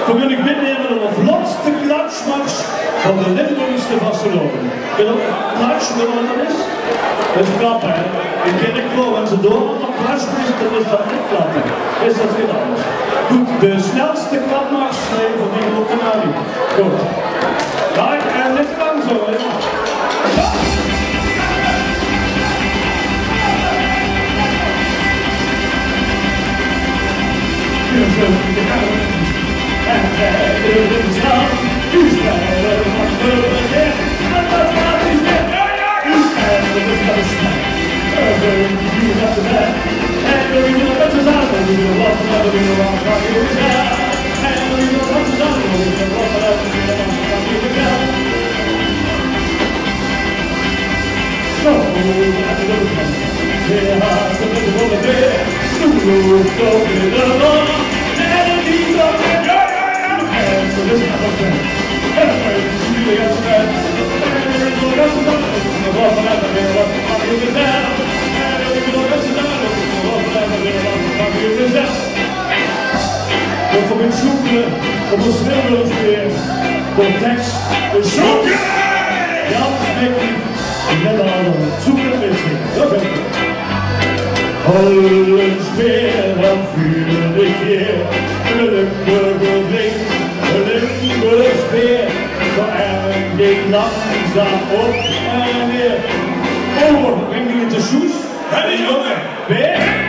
Toen ik meenemen op de vlotste klatschmars van de Limbugs te vastgelopen. Weet je wat klatsch, weet je wat dat is? Dat is klappen, hè. Ik ken ik wel, als ze door allemaal klatschen is, dan is dat niet klappen. Is dat niet anders. Goed, de snelste klapmars van die op kanalie. Goed. Kijk, en dit kan zo, hè. Voor het zoeken op een sneeuwloos weer. Context is zoeken! Ja, smeekelijk. Met alle zoeken en wisselen. Dat ben ik. Alles weer dan vuur ik hier. De Limburger drinkt, de Limburgs weer. En ik langzaam op en weer. Oh, breng die in de soes. En die jongen, weer.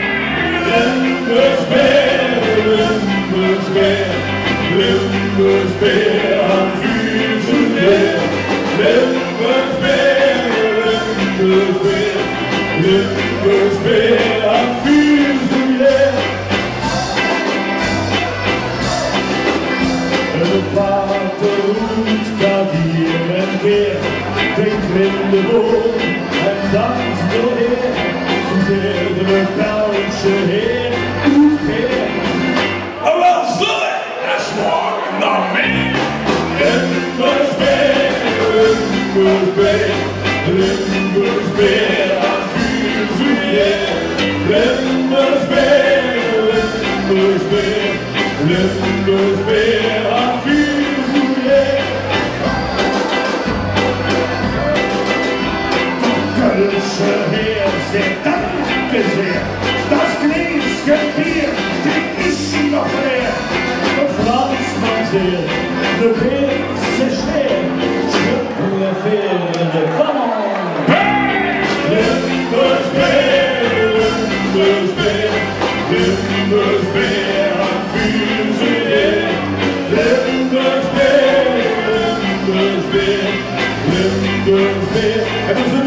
Limburgs weer, Limburgs weer. Limburgs weer, aan vuur zo'n weer. Limburgs weer, Limburgs weer. Limburgs weer, aan vuur zo'n weer. Het waterhoed gaat hier en weer. Drinkt in de boom en danst door heer. Zozeer de Belgische heer, doet heer. Oh wel, zullen, dat is morgen nog meer. Limburgs weer, Limburgs weer. Limburgs weer, aan vuur zo'n heer. Limburgs weer, Limburgs weer. Limburgs weer, aan vuur zo'n heer. Kölsche Heer zegt danke zeer. Das Gläschen Bier trink ich noch leer. De Fransman zeer, de Beerse scheer. Schöpfen veerende, come on! Limburgs weer, Limburgs weer. Limburgs weer, aan vuur zo'n heer. Limburgs weer, Limburgs weer. Limburgs weer.